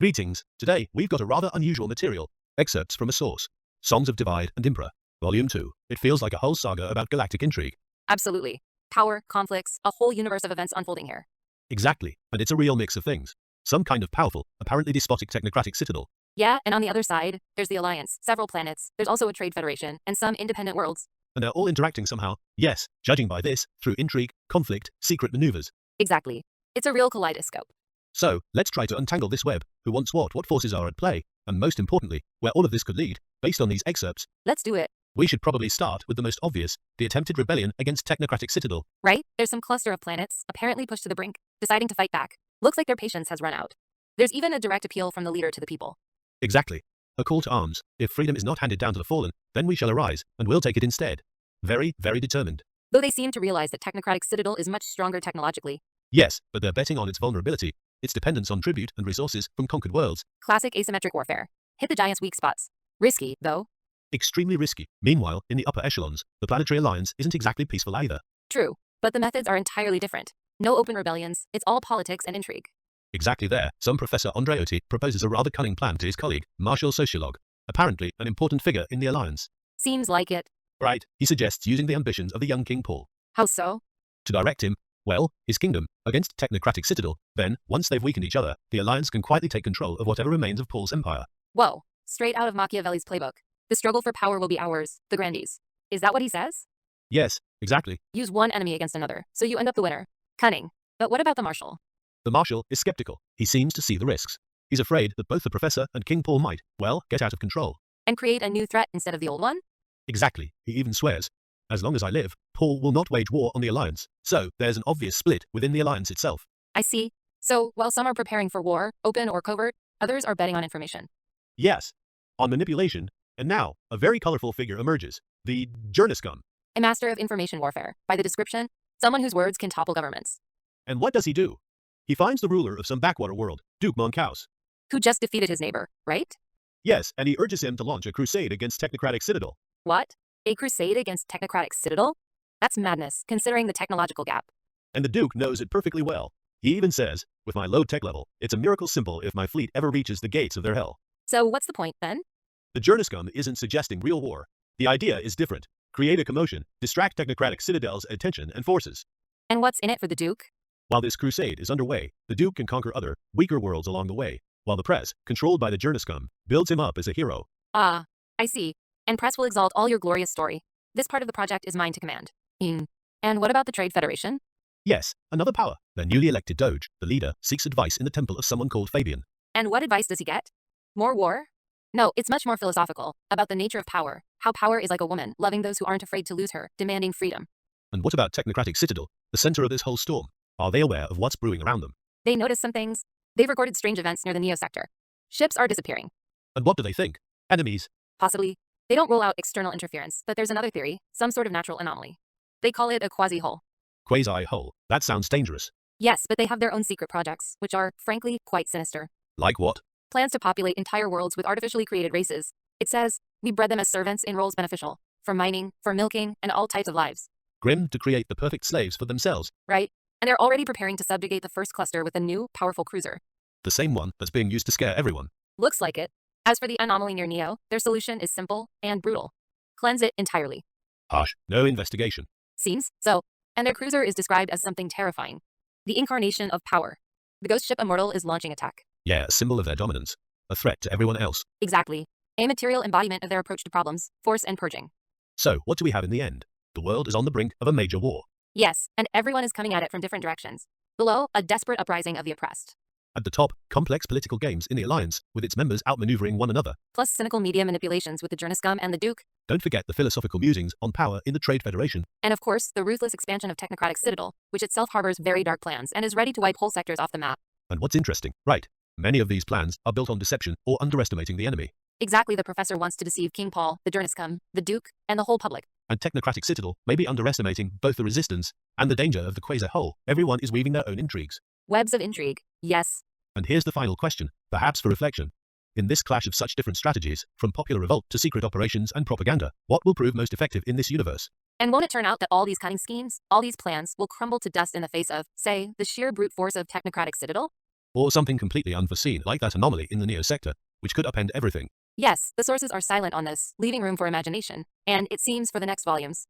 Greetings. Today, we've got a rather unusual material. Excerpts from a source. Songs of Divide and Impera. Volume 2. It feels like a whole saga about galactic intrigue. Absolutely. Power, conflicts, a whole universe of events unfolding here. Exactly. And it's a real mix of things. Some kind of powerful, apparently despotic technocratic citadel. Yeah, and on the other side, there's the Alliance, several planets, there's also a trade federation, and some independent worlds. And they're all interacting somehow. Yes, judging by this, through intrigue, conflict, secret maneuvers. Exactly. It's a real kaleidoscope. So, let's try to untangle this web. Who wants what forces are at play, and most importantly, where all of this could lead, based on these excerpts. Let's do it. We should probably start with the most obvious, the attempted rebellion against technocratic citadel. Right? There's some cluster of planets, apparently pushed to the brink, deciding to fight back. Looks like their patience has run out. There's even a direct appeal from the leader to the people. Exactly. A call to arms. If freedom is not handed down to the fallen, then we shall arise, and we'll take it instead. Very, very determined. Though they seem to realize that technocratic citadel is much stronger technologically. Yes, but they're betting on its vulnerability, its dependence on tribute and resources from conquered worlds. Classic asymmetric warfare. Hit the giant's weak spots. Risky, though. Extremely risky. Meanwhile, in the upper echelons, the planetary alliance isn't exactly peaceful either. True, but the methods are entirely different. No open rebellions, it's all politics and intrigue. Exactly there, some Professor Andreotti proposes a rather cunning plan to his colleague, Marshal Sociologue, apparently an important figure in the alliance. Seems like it. Right, he suggests using the ambitions of the young King Paul. How so? To direct him, well, his kingdom, against technocratic citadel, then, once they've weakened each other, the alliance can quietly take control of whatever remains of Paul's empire. Whoa, straight out of Machiavelli's playbook. The struggle for power will be ours, the grandees. Is that what he says? Yes, exactly. Use one enemy against another, so you end up the winner. Cunning. But what about the Marshal? The Marshal is skeptical. He seems to see the risks. He's afraid that both the Professor and King Paul might, well, get out of control. And create a new threat instead of the old one? Exactly. He even swears, as long as I live, Paul will not wage war on the alliance. So, there's an obvious split within the alliance itself. I see. So, while some are preparing for war, open or covert, others are betting on information. Yes, on manipulation. And now, a very colorful figure emerges. The Journascum. A master of information warfare. By the description, someone whose words can topple governments. And what does he do? He finds the ruler of some backwater world, Duke Moncaus. Who just defeated his neighbor, right? Yes, and he urges him to launch a crusade against technocratic citadel. What? A crusade against technocratic citadel? That's madness, considering the technological gap. And the Duke knows it perfectly well. He even says, with my low tech level, it's a miracle simple if my fleet ever reaches the gates of their hell. So what's the point, then? The Journascum isn't suggesting real war. The idea is different. Create a commotion, distract technocratic citadel's attention and forces. And what's in it for the Duke? While this crusade is underway, the Duke can conquer other, weaker worlds along the way, while the press, controlled by the Journascum, builds him up as a hero. Ah, I see. And press will exalt all your glorious story. This part of the project is mine to command. And what about the Trade Federation? Yes, another power. The newly elected Doge, the leader, seeks advice in the temple of someone called Fabian. And what advice does he get? More war? No, it's much more philosophical, about the nature of power, how power is like a woman, loving those who aren't afraid to lose her, demanding freedom. And what about technocratic citadel, the center of this whole storm? Are they aware of what's brewing around them? They notice some things. They've recorded strange events near the Neo sector. Ships are disappearing. And what do they think? Enemies? Possibly. They don't rule out external interference, but there's another theory, some sort of natural anomaly. They call it a quasi-hull. Quasi-hull. That sounds dangerous. Yes, but they have their own secret projects, which are, frankly, quite sinister. Like what? Plans to populate entire worlds with artificially created races. It says, we bred them as servants in roles beneficial. For mining, for milking, and all types of lives. Grim to create the perfect slaves for themselves. Right. And they're already preparing to subjugate the first cluster with a new, powerful cruiser. The same one that's being used to scare everyone. Looks like it. As for the anomaly near Neo, their solution is simple and brutal. Cleanse it entirely. Harsh. No investigation. Seems so. And their cruiser is described as something terrifying. The incarnation of power. The ghost ship Immortal is launching attack. Yeah, a symbol of their dominance. A threat to everyone else. Exactly. A material embodiment of their approach to problems, force and purging. So, what do we have in the end? The world is on the brink of a major war. Yes, and everyone is coming at it from different directions. Below, a desperate uprising of the oppressed. At the top, complex political games in the alliance, with its members outmaneuvering one another. Plus cynical media manipulations with the Journascum and the Duke. Don't forget the philosophical musings on power in the Trade Federation. And of course, the ruthless expansion of technocratic citadel, which itself harbors very dark plans and is ready to wipe whole sectors off the map. And what's interesting, right? Many of these plans are built on deception or underestimating the enemy. Exactly, the professor wants to deceive King Paul, the Journascum, the Duke, and the whole public. And technocratic citadel may be underestimating both the resistance and the danger of the quasi-hull. Everyone is weaving their own intrigues. Webs of intrigue, yes. And here's the final question, perhaps for reflection. In this clash of such different strategies, from popular revolt to secret operations and propaganda, what will prove most effective in this universe? And won't it turn out that all these cunning schemes, all these plans, will crumble to dust in the face of, say, the sheer brute force of technocratic citadel? Or something completely unforeseen, like that anomaly in the Neo sector, which could upend everything. Yes, the sources are silent on this, leaving room for imagination. And it seems for the next volumes.